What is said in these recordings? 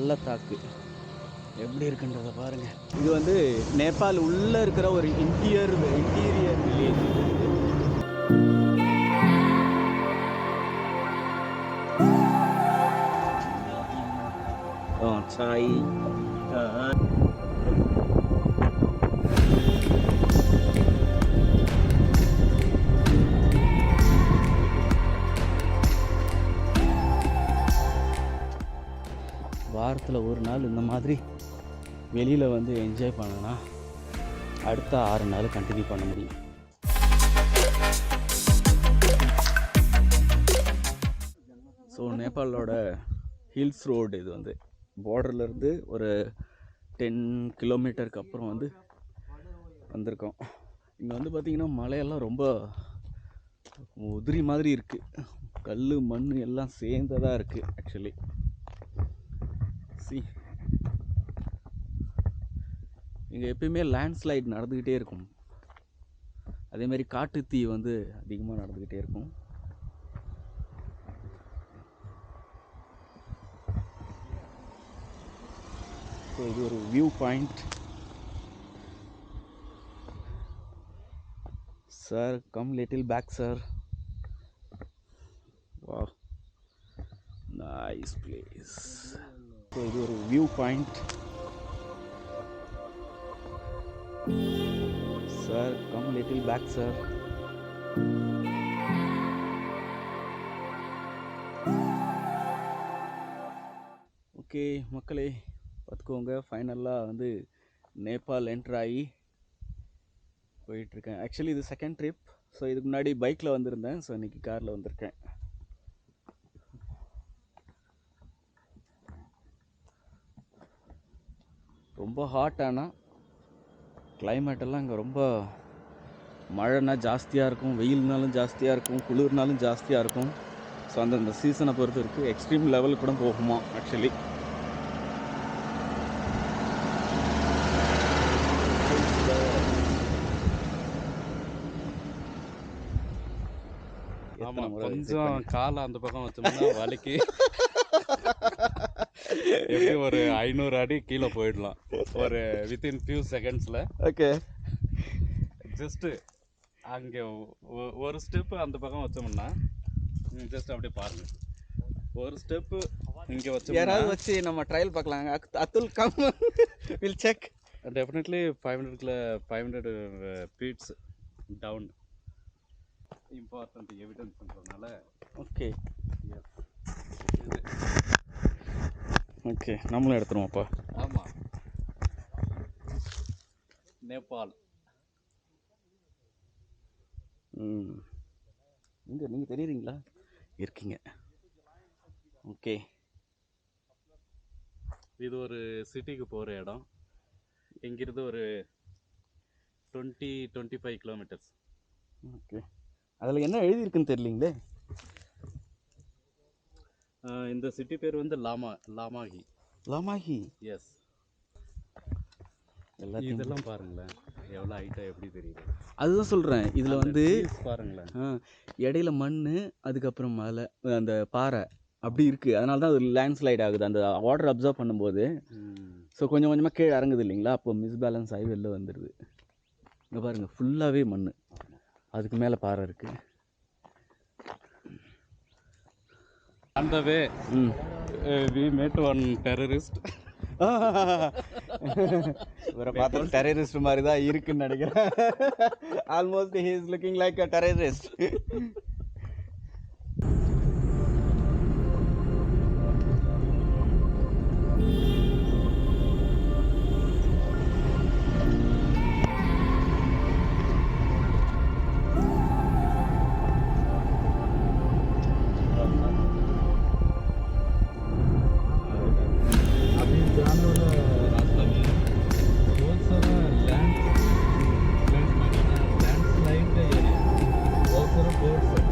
பள்ளத்தாக்கு எப்படி இருக்குன்றதை பாருங்கள். இது வந்து நேபாள் உள்ளே இருக்கிற ஒரு இன்டீரியர் வில்லேஜ். சாய் வாரத்தில் ஒரு நாள் இந்த மாதிரி வெளியில் வந்து என்ஜாய் பண்ணனா அடுத்த 6 நாள் கண்டினியூ பண்ண முடியும். ஸோ நேபாளோட ஹில்ஸ் ரோடு இது வந்து பார்டர்லேருந்து ஒரு 10 கிலோமீட்டருக்கு அப்புறம் வந்து வந்திருக்கோம். இங்கே வந்து பார்த்திங்கன்னா மலையெல்லாம் ரொம்ப உதிரி மாதிரி இருக்குது. கல் மண் எல்லாம் சேர்ந்ததாக இருக்குது. ஆக்சுவலி இங்கே எப்பயுமே லேண்ட்ஸ்லைட் நடந்துக்கிட்டே இருக்கும். அதேமாதிரி காட்டுத்தீ வந்து அதிகமாக நடந்துக்கிட்டே இருக்கும். ஸோ இது ஒரு view point. Sir come little back sir. Wow, nice place. So இது ஒரு view point. Sir come little back sir. Okay மக்களே, பார்த்துக்கோங்க, ஃபைனலாக வந்து நேபாள் என்ட்ரு ஆகி போயிட்டுருக்கேன். ஆக்சுவலி இது செகண்ட் ட்ரிப். ஸோ இதுக்கு முன்னாடி பைக்கில் வந்திருந்தேன். ஸோ இன்றைக்கி காரில் வந்திருக்கேன். ரொம்ப ஹாட். ஆனால் கிளைமேட்டெல்லாம் இங்கே ரொம்ப மழைனா ஜாஸ்தியாக இருக்கும், வெயில்னாலும் ஜாஸ்தியாக இருக்கும், குளிர்னாலும் ஜாஸ்தியாக இருக்கும். ஸோ அந்தந்த சீசனை பொறுத்து இருக்குது. எக்ஸ்ட்ரீம் லெவல் கூட போகுமா ஆக்சுவலி. கொஞ்சம் காலை அந்த பக்கம் வச்சோம்னா வலிக்கு எப்படி ஒரு 500 அடி கீழே போயிடலாம் ஒரு வித்தின் ஃபியூ செகண்ட்ஸில். ஓகே, ஜஸ்ட்டு அங்கே ஒரு ஸ்டெப்பு அந்த பக்கம் வச்சோம்னா ஜஸ்ட் அப்படியே பாருங்க, ஒரு ஸ்டெப்பு இங்கே வச்சு யாராவது வச்சு நம்ம ட்ரையல் பார்க்கலாங்க. அத்துல் come will check. Definitely 500 feets down. Important எவிடன்ஸ்ன்றதுனால. ஓகே ஓகே, நம்மளும் எடுத்துருவோம்ப்பா. ஆமாம், நேபாள். இங்கே நீங்கள் தெரியுறீங்களா? இருக்கீங்க. ஓகே, இது ஒரு சிட்டிக்கு போகிற இடம். இங்கிருந்து ஒரு 20-25 கிலோமீட்டர்ஸ். ஓகே, அதில் என்ன எழுதியிருக்குன்னு தெரியலீங்களே. இந்த சிட்டி பேர் வந்து லாமாகி. லாமாகி, எஸ். இதெல்லாம் பாருங்களேன், எவ்வளோ ஹைட்டாக எப்படி தெரியுது. அதுதான் சொல்கிறேன். இதில் வந்து பாருங்களேன், இடையில மண், அதுக்கப்புறம் மலை, அந்த பாறை அப்படி இருக்குது. அதனால தான் அது லேண்ட்ஸ்லைட் ஆகுது அந்த வாட்டர் அப்சர்வ் பண்ணும்போது. ஸோ கொஞ்சம் கொஞ்சமாக கீழே இறங்குது இல்லைங்களா, அப்போ மிஸ்பேலன்ஸ் ஆகி வெளில வந்துடுது. இங்கே பாருங்கள், ஃபுல்லாகவே மண், அதுக்கு மேலே பாறை இருக்குது. அந்த வே we met one terrorist. இவரை பார்த்தா டெரரிஸ்ட் மாதிரி தான் இருக்குன்னு நினைக்கிறேன். Almost he is looking like a terrorist. Landslide area बहुत सारा बोर्ड्स है.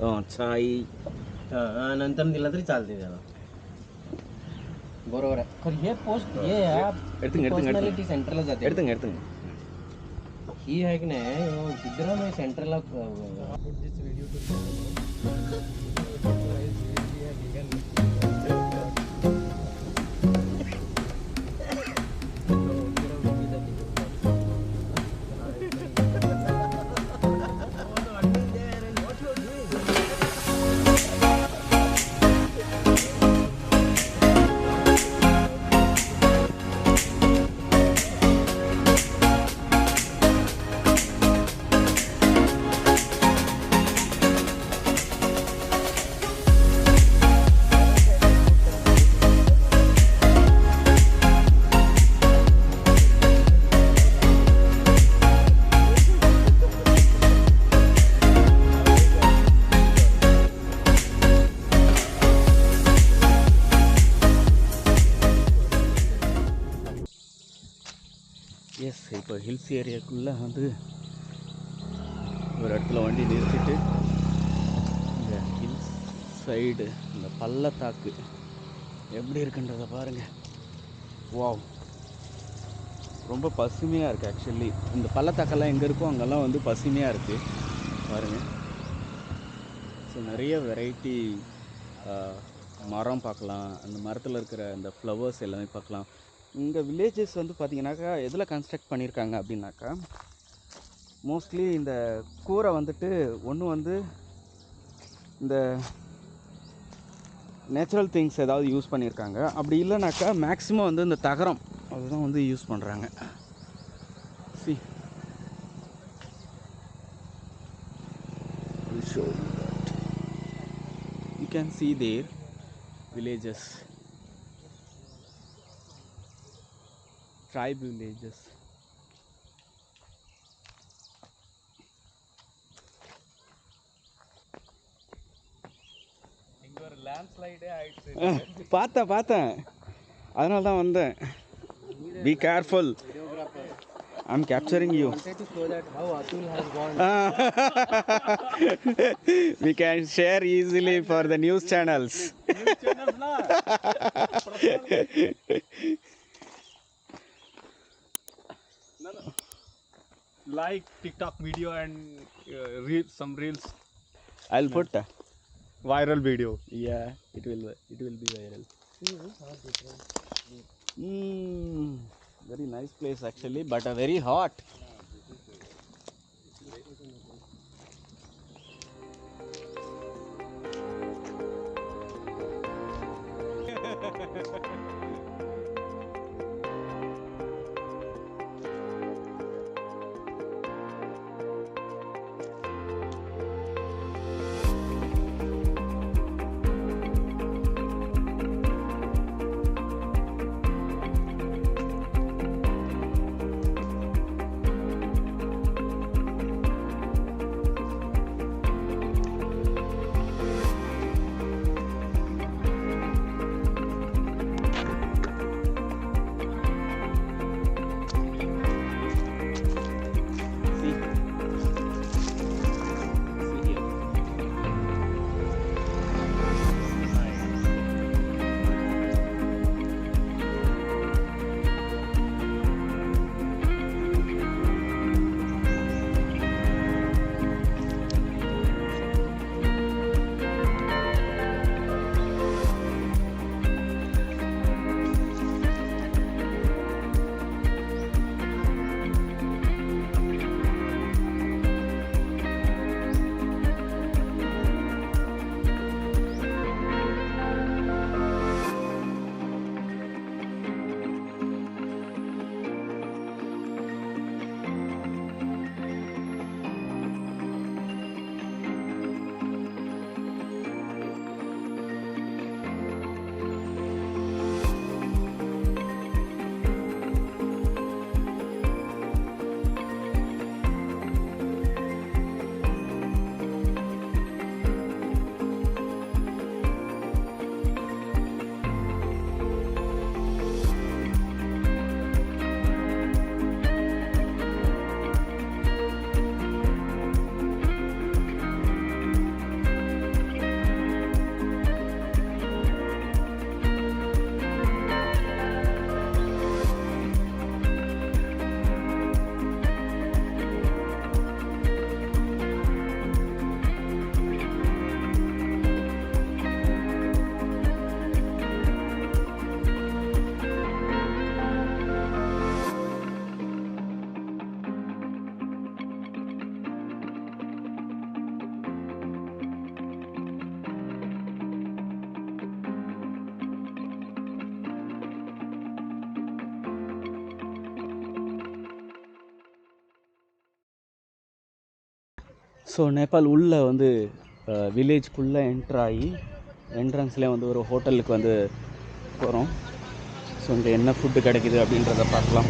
चाय नंतर दिला तरी चालते त्याला. बरोबर आहे. तर हे पोस्ट हे पर्सनॅलिटी सेंटरला जाते. ही आहे की नाही सिद्धरामय्या सेंटरला எஸ் இப்போ ஹில்ஸ் ஏரியாக்குள்ளே வந்து ஒரு இடத்துல வண்டி நிறுத்திட்டு இந்த ஹில்ஸ் சைடு இந்த பள்ளத்தாக்கு எப்படி இருக்குன்றதை பாருங்கள். வாவ், ரொம்ப பசுமையாக இருக்குது. ஆக்சுவலி இந்த பள்ளத்தாக்கெல்லாம் எங்கே இருக்கோ அங்கெல்லாம் வந்து பசுமையாக இருக்குது பாருங்கள். ஸோ நிறைய வெரைட்டி மரம் பார்க்கலாம், அந்த மரத்தில் இருக்கிற அந்த ஃப்ளவர்ஸ் எல்லாமே பார்க்கலாம். இங்கே வில்லேஜஸ் வந்து பார்த்திங்கனாக்கா எதில் கன்ஸ்ட்ரக்ட் பண்ணியிருக்காங்க அப்படின்னாக்கா மோஸ்ட்லி இந்த கூரை வந்துட்டு ஒன்று வந்து இந்த நேச்சுரல் திங்ஸ் ஏதாவது யூஸ் பண்ணியிருக்காங்க. அப்படி இல்லைனாக்கா மேக்ஸிமம் வந்து இந்த தகரம் அதுதான் வந்து யூஸ் பண்ணுறாங்க. C show you that. You can see their villages, tribe villages. இங்க ஒரு லேண்ட்ஸ்லைடே ஆயிடுச்சு. பார்த்தேன் அதனால தான் வந்தேன். Be careful. I'm capturing you. I wanted to show that how Atul has gone. We can share easily for the news channels. Like TikTok video and some reels. I'll put. Viral video. Yeah, it will be viral. Very nice place actually, but very hot. So Nepal உள்ளே வந்து வில்லேஜ்குள்ளே என்ட்ராகி என்ட்ரன்ஸ்லேயே வந்து ஒரு ஹோட்டலுக்கு வந்து போகிறோம். So இங்கே என்ன food கிடைக்குது அப்படின்றத பார்க்கலாம்.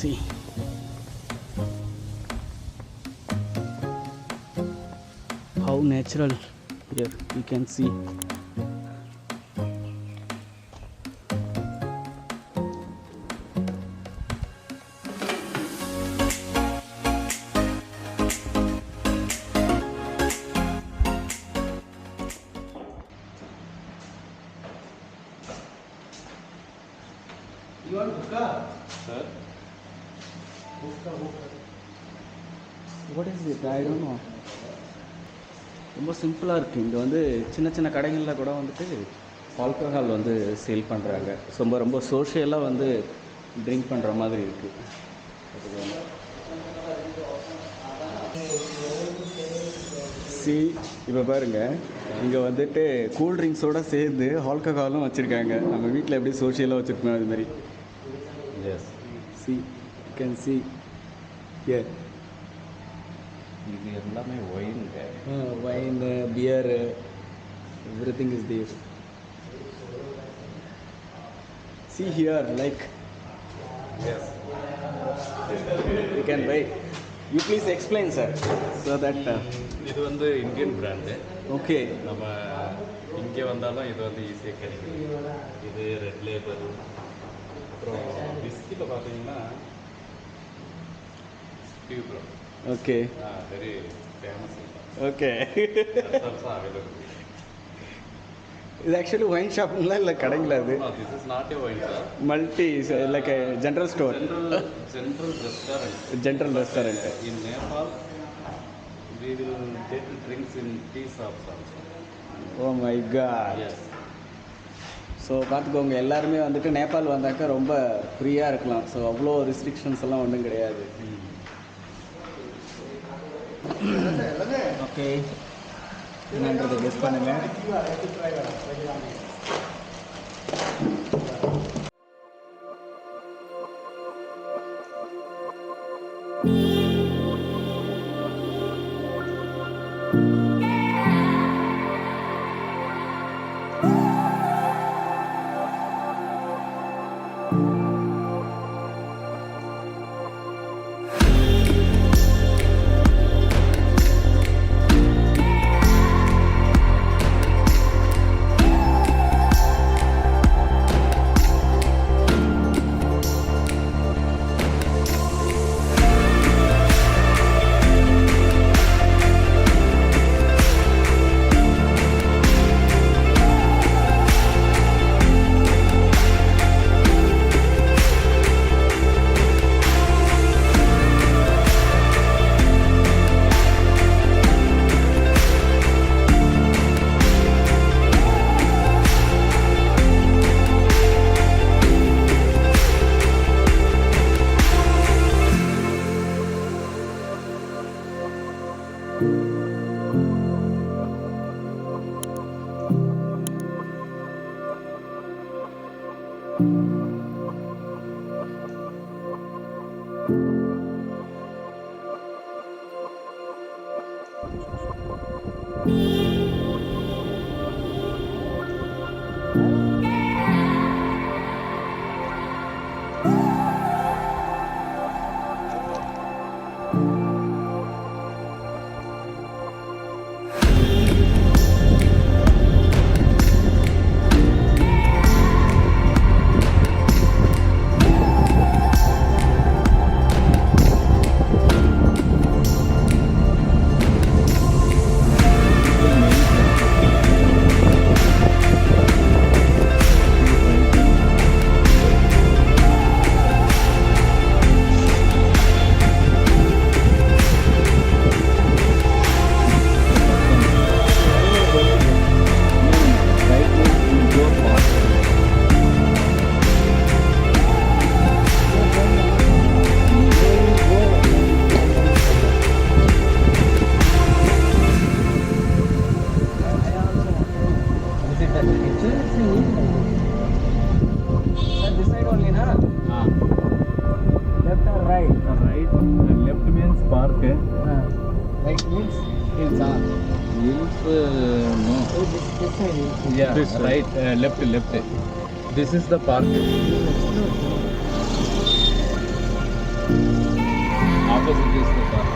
See. How natural here you can see. You want hookah? Sir? What is it? I don't know. ரொம்ப சிம்பிளாக இருக்குது. இங்கே வந்து சின்ன சின்ன கடைகளில் கூட வந்துட்டு ஆல்கஹால் வந்து சேல் பண்ணுறாங்க. ரொம்ப ரொம்ப சோஷியலாக வந்து ட்ரிங்க் பண்ணுற மாதிரி இருக்குது. சி இப்போ பாருங்கள், இங்கே வந்துட்டு கூல் ட்ரிங்க்ஸோடு சேர்ந்து ஆல்கஹாலும் வச்சுருக்காங்க. நம்ம வீட்டில் எப்படி சோஷியலாக வச்சுருக்கோம் அது மாதிரி. Yes. See can see here. இது எல்லாமே ஒயின்ங்க. Wine, beer, everything is there. See here, like yes. you can buy. You please explain, sir, so that. இது வந்து இந்தியன் பிராண்டு. Okay. நம்ம இங்கே வந்தாலும் இது வந்து ஈஸியாக கிடைக்கும். இது ரெட் லேபல். அப்புறம் விஸ்கியில் பார்த்தீங்கன்னா Toubro. Okay. Very famous. Okay. Also available. இது ஆக்சுவலி ஒயின் ஷாப்புங்களா இல்லை கடைங்களா? அது this is not a wine shop. Multi like general store. General restaurant. General restaurant. In Nepal, we will get drinks in tea shops also. Oh my God. Yes. So பார்த்துக்கோங்க, எல்லாருமே வந்துட்டு நேபாள் வந்தாக்கா ரொம்ப ஃப்ரீயாக இருக்கலாம். ஸோ அவ்வளோ ரெஸ்ட்ரிக்ஷன்ஸ் எல்லாம் ஒன்றும் கிடையாது. ஓகே, என்னன்றதை கெஸ் பண்ணுங்கள். Right. park. Like hills, hills are. Hills, no. Oh, this side is. Yeah, This way. right, left. This is the park. Opposite is the park.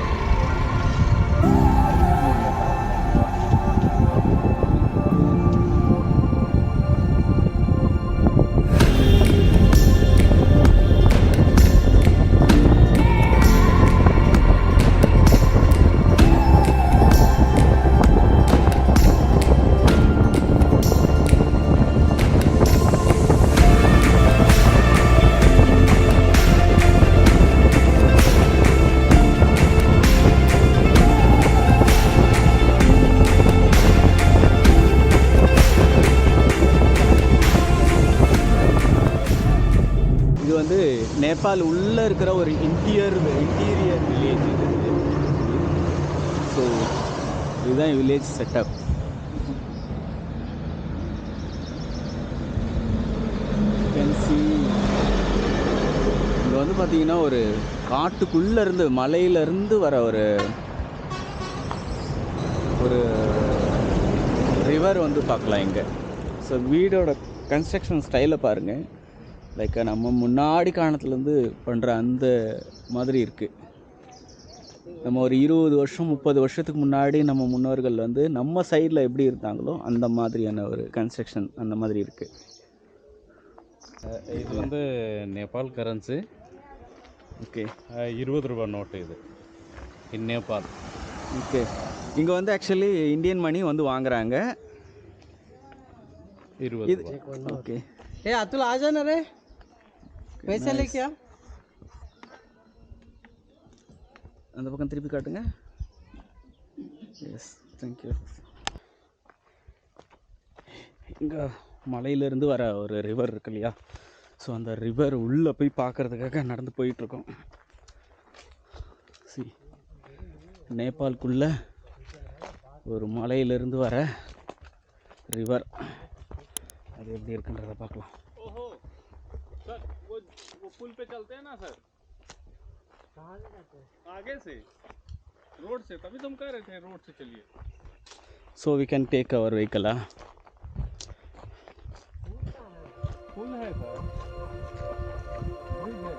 இது வந்து நேபாள் உள்ளே இருக்கிற ஒரு இன்டீரியர் வில்லேஜ் இது. ஸோ இதுதான் வில்லேஜ் செட்டப். இங்கே வந்து பார்த்தீங்கன்னா ஒரு காட்டுக்குள்ளேருந்து மலையிலேருந்து வர ஒரு ரிவர் வந்து பார்க்கலாம் இங்கே. ஸோ வீடோட கன்ஸ்ட்ரக்ஷன் ஸ்டைலை பாருங்கள். லைக் நம்ம முன்னாடி காலத்துலேருந்து பண்ணுற அந்த மாதிரி இருக்குது. நம்ம ஒரு 20 வருஷம் 30 வருஷத்துக்கு முன்னாடி நம்ம முன்னோர்கள் வந்து நம்ம சைடில் எப்படி இருந்தாங்களோ அந்த மாதிரியான ஒரு கன்ஸ்ட்ரக்ஷன் அந்த மாதிரி இருக்குது. இது வந்து நேபாள் கரன்சி. ஓகே, 20 ரூபாய் நோட்டு இது இன் நேபாள். ஓகே, இங்கே வந்து ஆக்சுவலி இந்தியன் மணி வந்து வாங்குறாங்க 20 இது. ரூபாய். ஓகே, Hey, Atul, आ जाना रे. पैसे लेके आ. அந்த பக்கம் திருப்பி காட்டுங்க. Yes, thank you. இங்கே மலையிலேருந்து வர ஒரு ரிவர் இருக்கு இல்லையா, ஸோ அந்த ரிவர் உள்ளே போய் பார்க்குறதுக்காக நடந்து போயிட்டுருக்கோம். சி, நேபாளுக்குள்ளே ஒரு மலையிலேருந்து வர ரிவர், அது எப்படி இருக்குன்றதை பார்க்கலாம். ओहो सर, वो पुल पे चलते हैं ना सर? कहाँ से जाते हैं? आगे से रोड से, तभी तुम कह रहे थे रोड से चलिए. ஸோ வி கேன் டேக் அவர் வெஹிக்கலா? पुल है सर, ब्रिज है.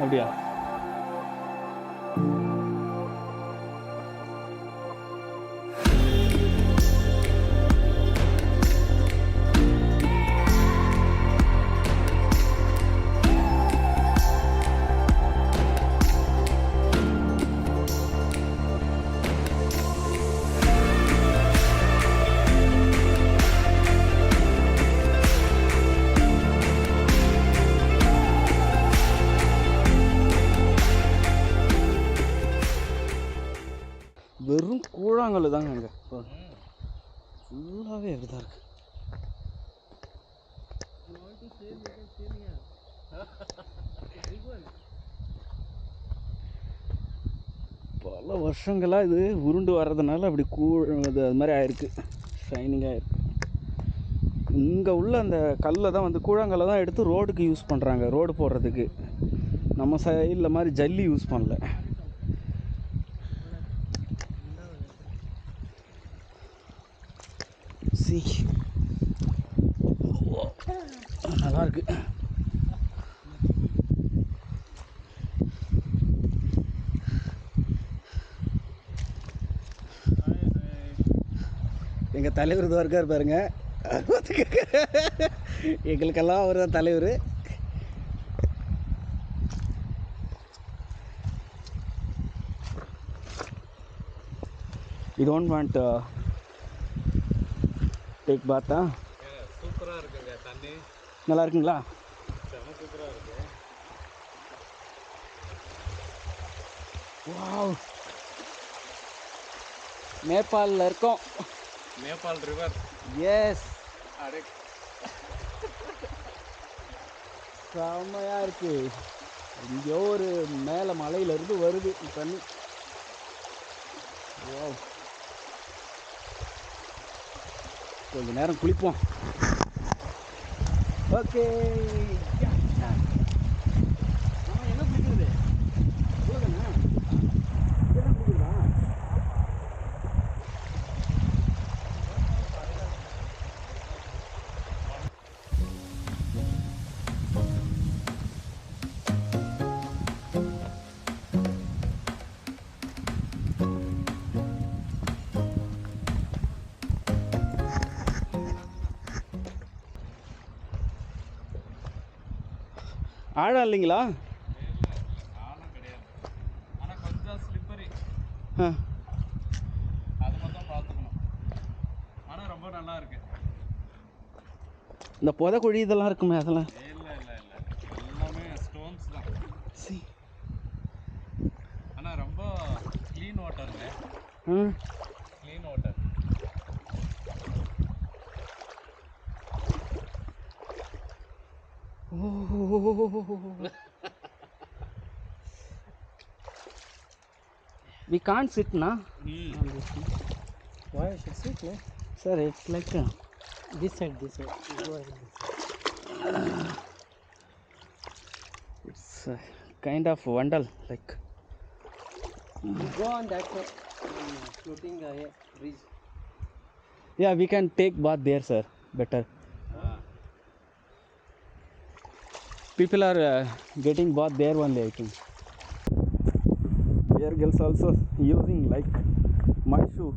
அப்படியா? வெறும் கூழாங்கல் தாங்க அங்கே ஃபுல்லாகவே அப்படி தான் இருக்குது. பல வருஷங்களாக இது உருண்டு வர்றதுனால அப்படி அது மாதிரி ஆயிருக்கு, ஷைனிங்காக இருக்குது. இங்கே உள்ள அந்த கல்லை தான் வந்து கூழாங்கல்லை தான் எடுத்து ரோடுக்கு யூஸ் பண்ணுறாங்க, ரோடு போடுறதுக்கு. நம்ம சைடில் மாதிரி ஜல்லி யூஸ் பண்ணல. சி, நல்லா இருக்கு. எங்கள் தலைவர் தான் இருக்கார் பாருங்க, எங்களுக்கெல்லாம் அவர் தான் தலைவர். யூ டோன்ட் வாண்ட் டேக் பாத்தா? சூப்பராக இருக்குங்க தண்ணி. நல்லா இருக்குங்களா? செம சூப்பராக இருக்கு. வாவ், நேபாளில் இருக்கோம். நேபாள் ரிவர். எஸ், அடே செம்மையாக இருக்கு. எங்கேயோ ஒரு மேலே மலையிலேருந்து வருது தண்ணி. வாவ், கொஞ்சம் நேரம் குளிப்போம். ஓகே, எங்கே குளிக்கிறது? ஆழம் இல்லைங்களா? ஆழம் கிடையாது, ஆனால் கொஞ்சம் ஸ்லிப்பரி, ஆ, அது மட்டும் பார்த்துக்கணும். ஆனால் ரொம்ப நல்லா இருக்கு. இந்த புதைக்குழி இதெல்லாம் இருக்குமே அதெல்லாம்? இல்லை இல்லை இல்லை, எல்லாமே ஸ்டோன்ஸ் தான். சி, ஆனால் ரொம்ப க்ளீன் வாட்டருங்க, ம், clean water. we can't sit na on this thing. Why you should sit, no? Sir, it's like This side, this side. Go ahead. it's kind of vandal like. Go on that side. Floating bridge. Yeah, we can take bath there, sir, better. People are getting bath there only, I think. Here girls also using like my shoe.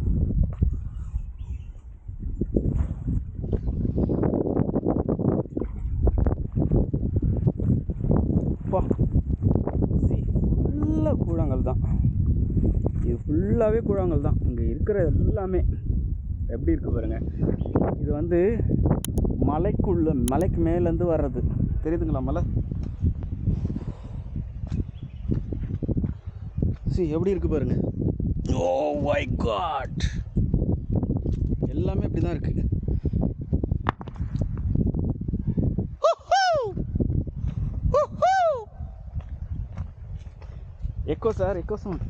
See, ஃபுல்லாக கூழாங்கல் தான். இது ஃபுல்லாகவே கூழாங்கல் தான். இங்கே இருக்கிற எல்லாமே எப்படி இருக்குது பாருங்கள். இது வந்து மலைக்கு மேலேருந்து வர்றது தெரியுதுங்களா மலை? சி எப்படி இருக்குது பாருங்கள். ஓ மை காட், எல்லாமே இப்படி தான் இருக்குது. Echo sir, echo sound.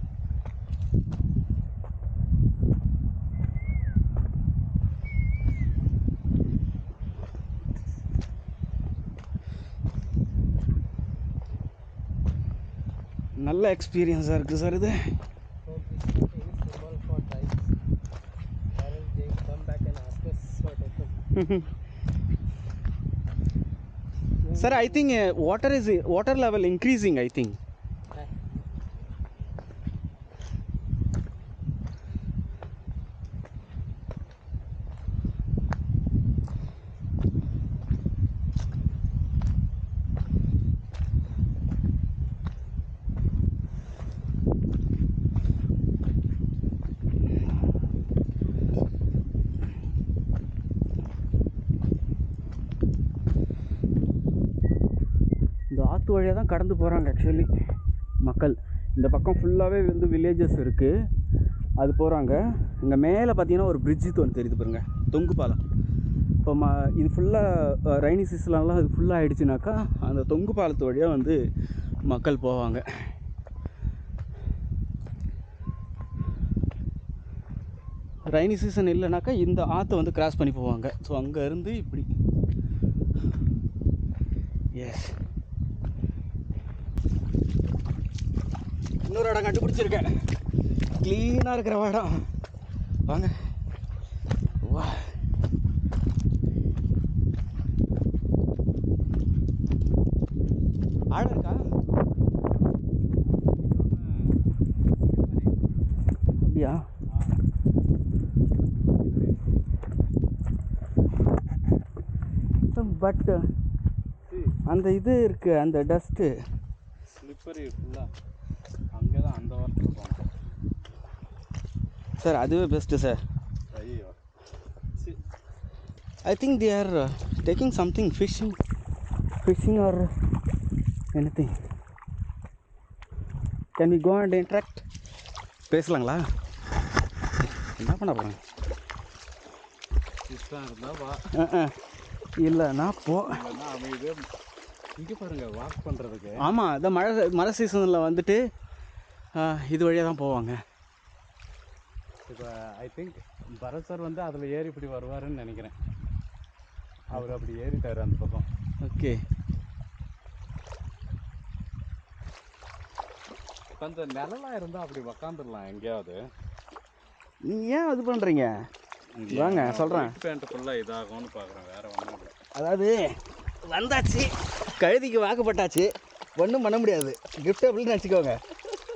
நல்ல எக்ஸ்பீரியன்ஸாக இருக்குது சார் இது. So this is any symbol for tribes. Or else they will come back and ask us what happened. Sir, I think water level increasing, I think. இந்த ஆற்று வழியாக தான் கடந்து போகிறாங்க ஆக்சுவலி மக்கள். இந்த பக்கம் ஃபுல்லாகவே வந்து வில்லேஜஸ் இருக்குது, அது போகிறாங்க. இங்கே மேலே பார்த்தீங்கன்னா ஒரு பிரிட்ஜு ஒன்று தெரியுது பாருங்க, தொங்கு பாலம். இப்போ இது ஃபுல்லாக ரைனி சீசன்லாம் அது ஃபுல்லாக ஆகிடுச்சுனாக்கா அந்த தொங்கு பாலத்து வழியாக வந்து மக்கள் போவாங்க. ரைனி சீசன் இல்லைனாக்கா இந்த ஆற்றை வந்து கிராஸ் பண்ணி போவாங்க. ஸோ அங்கே இருந்து இப்படி. எஸ், இன்னொரு இடம் கண்டுபிடிச்சிருக்கேன், க்ளீனாக இருக்கிற இடம். வாங்க. வா, ஆழம் இருக்கா? அப்படியா? பட் அந்த இது இருக்குது, அந்த டஸ்ட்டு ஸ்லிப்பரி ஃபுல்லாக அங்கே தான் அந்த வாரத்தில் போகணும் சார். அதுவே பெஸ்ட்டு சார். ஐயோ, I think they are taking something, fishing or anything. Can we go and interact? பேசலாங்களா? என்ன பண்ண போகிறேன்? இஷ்டம் இருந்தால் வா, இல்லைண்ணா போ. இல்லைன்னா அமைதியாக இங்கே பாருங்கள் வாக் பண்ணுறதுக்கு. ஆமாம், அதான் மழை சீசனில் வந்துட்டு இது வழியாக தான் போவாங்க. இப்போ ஐ திங்க் பரத் சார் வந்து அதில் ஏறி இப்படி வருவாருன்னு நினைக்கிறேன். அவர் அப்படி ஏறிட்டார் அந்த பக்கம். ஓகே. கொஞ்சம் நிழலாக இருந்தால் அப்படி உக்காந்துடலாம் எங்கேயாவது. நீங்கள் ஏன் இது பண்ணுறீங்க? வாங்க சொல்கிறேன். பேண்ட் ஃபுல்லாக இதாகும்னு பார்க்குறேன், வேறு ஒன்றும் இல்லை. அதாவது வந்தாச்சு, கழுதிக்கு வாக்கப்பட்டாச்சு, ஒன்றும் பண்ண முடியாது. கிஃப்ட் அப்படின்னு நினச்சிக்கோங்க.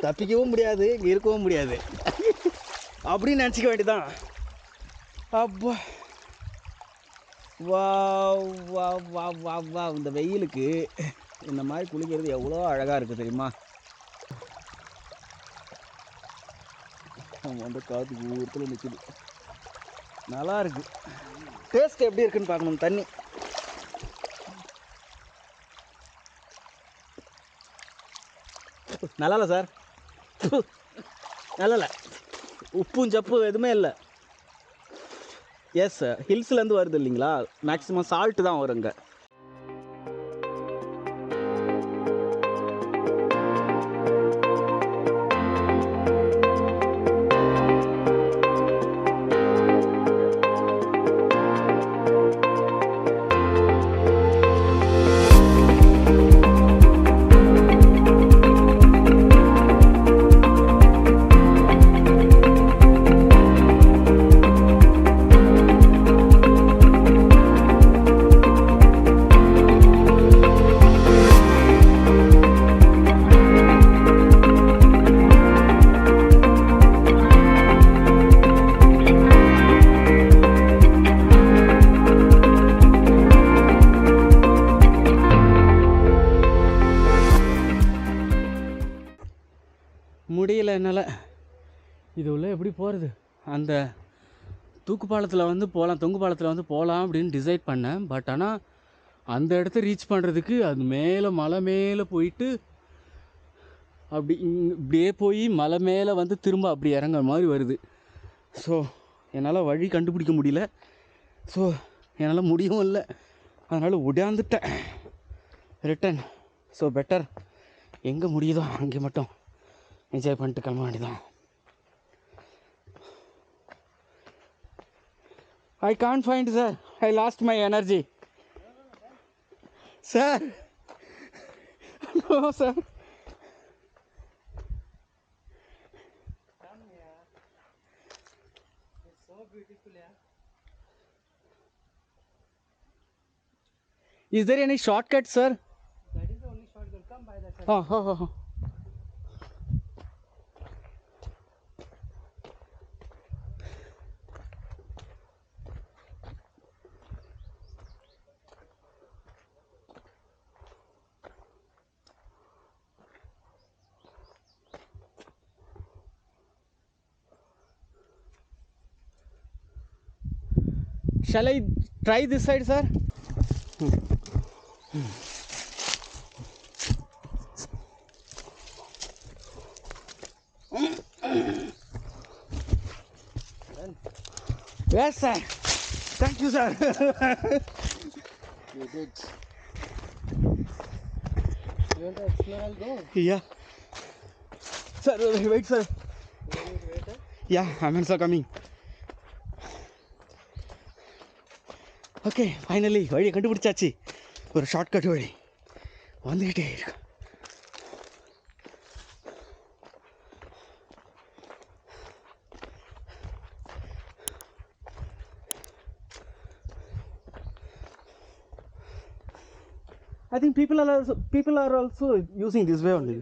தப்பிக்கவும் முடியாது, இங்கே இருக்கவும் முடியாது அப்படின்னு நினச்சிக்க வேண்டியதான். அப்பா வா வா வா வா வா. இந்த வெயிலுக்கு இந்த மாதிரி குளிக்கிறது எவ்வளோ அழகாக இருக்குது தெரியுமா? நம்ம வந்து காற்றுக்கு ஊரத்தில் நிற்குது, நல்லா இருக்குது. டேஸ்ட் எப்படி இருக்குன்னு பார்க்கணும். தண்ணி நல்லா இல்லை சார், நல்லா இல்லை. உப்பும் சப்பு எதுவுமே இல்லை. எஸ் சார், ஹில்ஸ்லேருந்து வருது இல்லைங்களா, மேக்ஸிமம் சால்ட்டு தான் வருங்க. முடியல என்னால். இது உள்ள எப்படி போகிறது? அந்த தூக்கு பாலத்தில் வந்து போகலாம், தொங்கு பாலத்தில் வந்து போகலாம் அப்படின்னு டிசைட் பண்ணேன். பட் ஆனால் அந்த இடத்த ரீச் பண்ணுறதுக்கு அது மேலே மலை மேலே போயிட்டு அப்படி இப்படியே போய் மலை மேலே வந்து திரும்ப அப்படி இறங்குற மாதிரி வருது. ஸோ என்னால் வழி கண்டுபிடிக்க முடியல. ஸோ என்னால் முடியவும் இல்லை, அதனால் உடையாந்துட்டேன் ரிட்டன். ஸோ பெட்டர் எங்கே முடியுதோ அங்கே மட்டும் என்ஜாய் பண்ணிட்டு கிளம்ப வேண்டியதான். I can't find, sir. I lost my energy. Sir. No, sir. Come here. It's so beautiful, yeah. Is there any shortcut, sir? That is the only shortcut. Come by that side. Oh. Shall I try this side, sir? Yes, sir. Thank you, sir. You did. You want to explore? I'll go. Yeah. Sir, wait, sir. You want me to wait? Yeah, I'm sir coming. Okay, finally வழியை கண்டுபிடிச்சாச்சு. ஒரு shortcut வழி வந்துக்கிட்டே இருக்கு. I think people are also using this way only.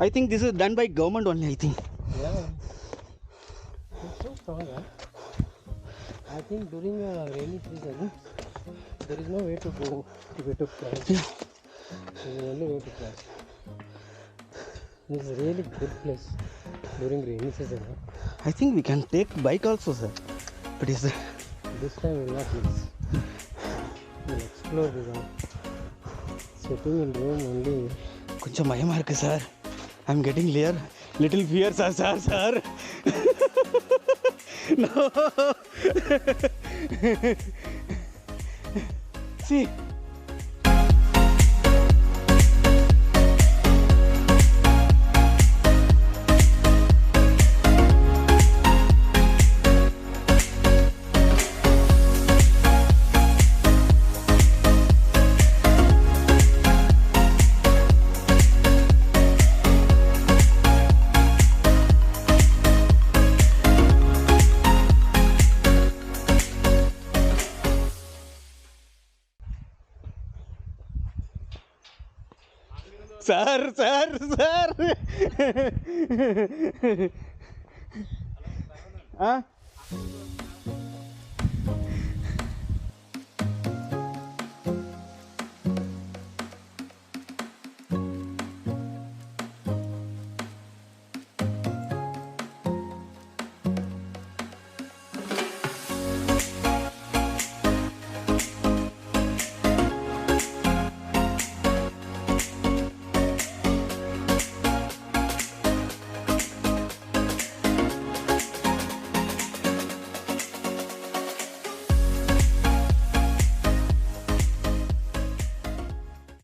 I think this is done by government only, I think. Yeah. It's so strong, huh? I think during rainy season, there is no way to go to cross. Yeah. There is only way to cross. This is a really good place during rainy season, huh? I think we can take bike also, sir. But is This time we will not miss. We'll explore this one. Sitting in room only. கொஞ்சம் பயமா இருக்கு sir. I'm getting little fear, sir. No. See. Sir sir sir ஆ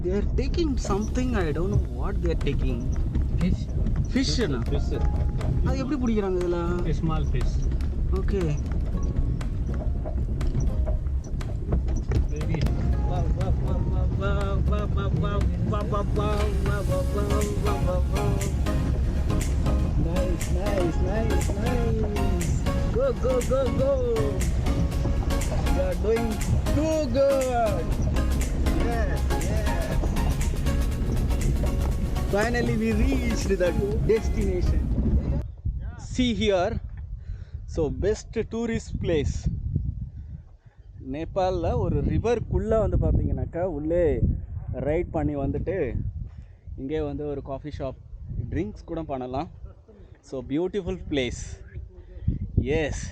They are taking something, I don't know what they are taking. Fish. Fish na? Fish. அது எப்படி பிடிக்கிறாங்க இதெல்லாம்? Small fish. Okay. Baby. Nice, nice, nice, nice. Go, go, go, go. You are doing too good. Yes, yes. Finally we reached the destination. See here. So best tourist place. நேபாளில் ஒரு ரிவர்க்குள்ளே வந்து பார்த்தீங்கன்னாக்கா உள்ளே right பண்ணி வந்துட்டு இங்கே வந்து ஒரு coffee shop drinks கூட பண்ணலாம். So beautiful place. Yes,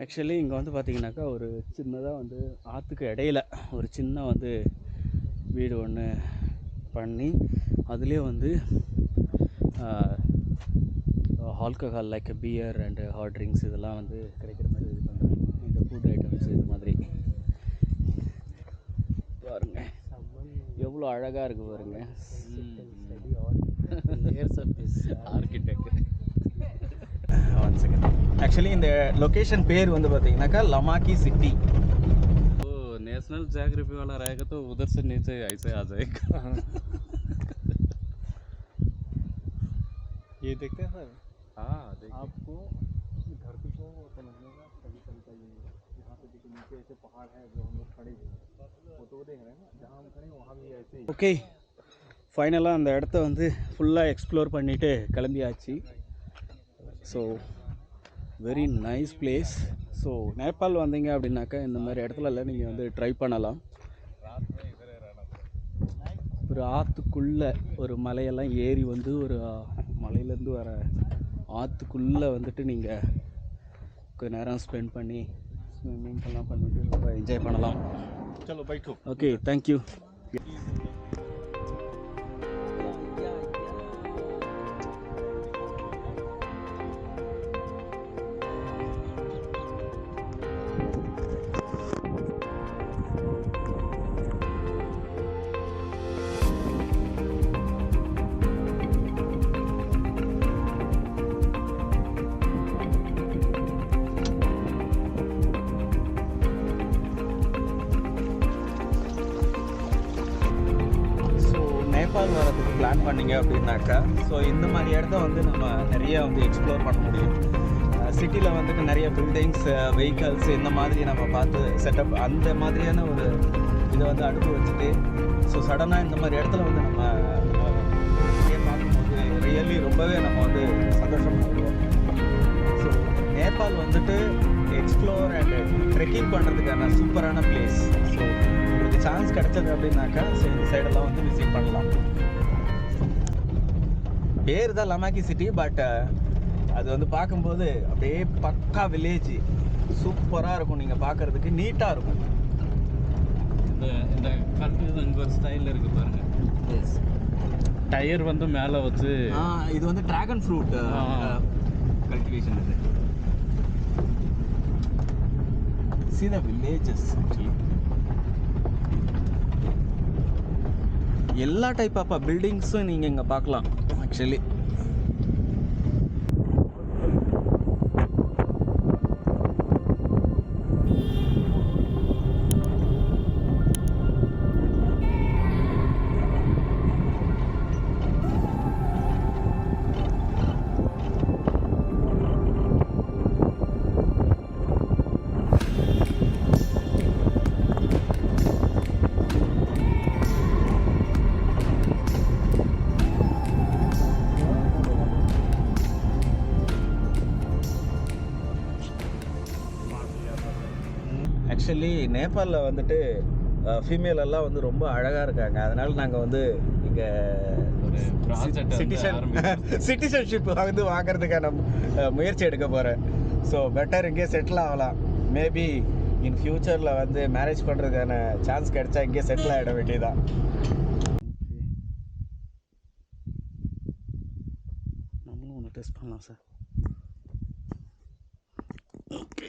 actually இங்கே வந்து பார்த்தீங்கன்னாக்கா ஒரு சின்னதாக வந்து ஆற்றுக்கு இடையில ஒரு சின்ன வந்து வீடு ஒன்று பண்ணி அதுலேயே வந்து alcohol like beer and hot drinks இதெல்லாம் வந்து கிடைக்கிற மாதிரி இது பண்ணுறாங்க. இந்த ஃபுட் ஐட்டம்ஸ் இது மாதிரி பாருங்க எவ்வளோ அழகாக இருக்குது பாருங்க. ஆர்கிடெக்ட். One second. ஆக்சுவலி இந்த லொக்கேஷன் பேர் வந்து பார்த்தீங்கன்னாக்கா லமாக்கி சிட்டி. वो नेशनल ज्योग्राफी वाला रहेगा तो उधर से नीचे ऐसे आ जाएगा. ये देखते हैं सर. हाँ देखिए. आपको धरती को समझने का तभी तरीका ये है. यहाँ पे देखिए नीचे ऐसे पहाड़ है जो हम लोग खड़े हैं, वो तो देख रहे हैं ना, जहाँ हम खड़े हैं वहाँ भी ऐसे ही. ஓகே, ஃபைனலாக அந்த இடத்த வந்து ஃபுல்லாக எக்ஸ்ப்ளோர் பண்ணிவிட்டு கிளம்பியாச்சு. So very nice place. So Nepal வந்தீங்க அப்படின்னாக்கா இந்த மாதிரி இடத்துலலாம் நீங்கள் வந்து ட்ரை பண்ணலாம். ஒரு ஆற்றுக்குள்ளே ஒரு மலையெல்லாம் ஏறி வந்து ஒரு மலையிலேருந்து வர ஆற்றுக்குள்ளே வந்துட்டு நீங்கள் கொஞ்ச நேரம் ஸ்பெண்ட் பண்ணி ஸ்விம்மிங் எல்லாம் பண்ணிவிட்டு ரொம்ப என்ஜாய் பண்ணலாம். चलो बैठो. Okay, thank you. நேபாள் வரதுக்கு பிளான் பண்ணிங்க அப்படின்னாக்கா ஸோ இந்த மாதிரி இடத்த வந்து நம்ம நிறைய வந்து எக்ஸ்ப்ளோர் பண்ண முடியும். சிட்டியில் வந்துட்டு நிறைய பில்டிங்ஸ், வெஹிக்கல்ஸ் இந்த மாதிரி நம்ம பார்த்து செட்டப் அந்த மாதிரியான ஒரு இதை வந்து அடுப்பு வச்சுட்டு ஸோ சடனாக இந்த மாதிரி இடத்துல வந்து நம்ம பார்க்கும்போது ரியலி ரொம்பவே நம்ம வந்து சந்தோஷப்படுவோம். ஸோ நேபாள் வந்துட்டு எக்ஸ்ப்ளோர் அண்ட் ட்ரெக்கிங் பண்ணுறதுக்கான சூப்பரான பிளேஸ். ஸோ உங்களுக்கு சான்ஸ் கிடைச்சது அப்படின்னாக்கா ஸோ இந்த சைடெல்லாம் வந்து விசிட் பண்ணலாம். பேர் தான் லமாக்கி சிட்டி, பட் அது வந்து பார்க்கும்போது அப்படியே பக்கா வில்லேஜ் சூப்பராக இருக்கும். நீங்கள் பார்க்குறதுக்கு நீட்டாக இருக்கும். இந்த கட்டு இங்கே ஒரு ஸ்டைலில் இருக்குது பாருங்க. எஸ், டயர் வந்து மேலே வச்சு இது வந்து ட்ராகன் ஃப்ரூட் கல்டிவேஷன். இது see the villages actually. எல்லா டைப் ஆஃப் பில்டிங்ஸும் நீங்கள் இங்கே பார்க்கலாம் ஆக்சுவலி. ஆக்சுவலி நேபாளில் வந்துட்டு ஃபீமேல் எல்லாம் வந்து ரொம்ப அழகாக இருக்காங்க. அதனால் நாங்கள் வந்து இங்கே ஒரு ப்ராஜெக்ட் சிட்டிசன்ஷிப் வந்து வாங்குறதுக்கான முயற்சி எடுக்க போகிறேன். ஸோ பெட்டர் இங்கே செட்டில் ஆகலாம். மேபி இன் ஃப்யூச்சரில் வந்து மேரேஜ் பண்ணுறதுக்கான சான்ஸ் கிடைச்சா இங்கே செட்டில் ஆகிட வேண்டியதான். நம்மளும் ஒன்று டெஸ்ட் பண்ணலாம் சார். ஓகே,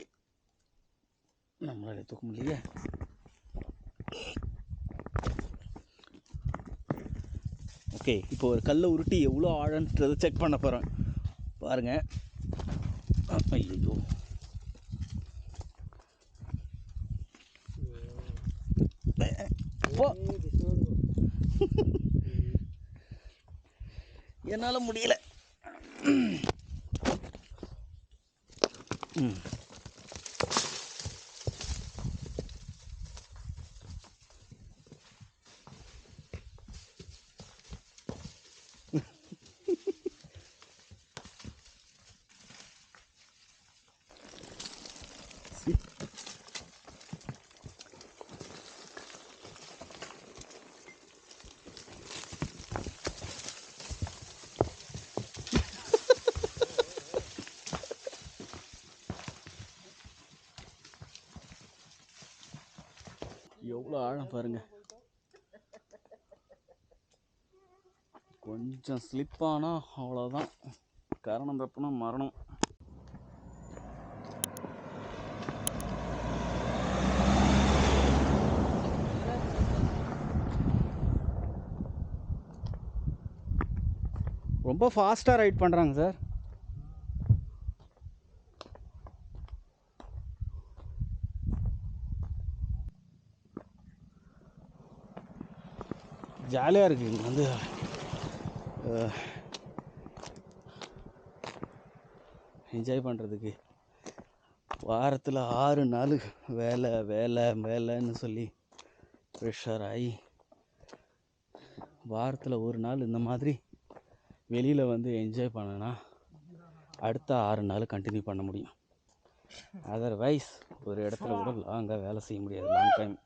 நம்மளால தூக்க முடியல. ஓகே, இப்போ ஒரு கல்லை உருட்டி எவ்வளோ ஆழன்றதை செக் பண்ண போகிறேன். பாருங்கள். ஐயோ, என்னால் முடியல. எவ்வளோ ஆழம் பாருங்க. கொஞ்சம் ஸ்லிப்பானா அவ்வளோதான், காரணம் தப்புனா மரணம். ரொம்ப ஃபாஸ்ட்டாக ரைட் பண்ணுறாங்க சார். ஜாலியாக இருக்குது இங்கே வந்து. என்ஜாய் பண்ணுறதுக்கு வாரத்தில் 6 நாள் வேலை வேலை வேலைன்னு சொல்லி ப்ரெஷர் ஆகி, வாரத்தில் ஒரு நாள் இந்த மாதிரி வெளியில் வந்து என்ஜாய் பண்ணனா அடுத்த 6 நாள் கண்டினியூ பண்ண முடியும். அதர்வைஸ் ஒரு இடத்துல கூட லாங்காக வேலை செய்ய முடியாது, லாங் டைம்.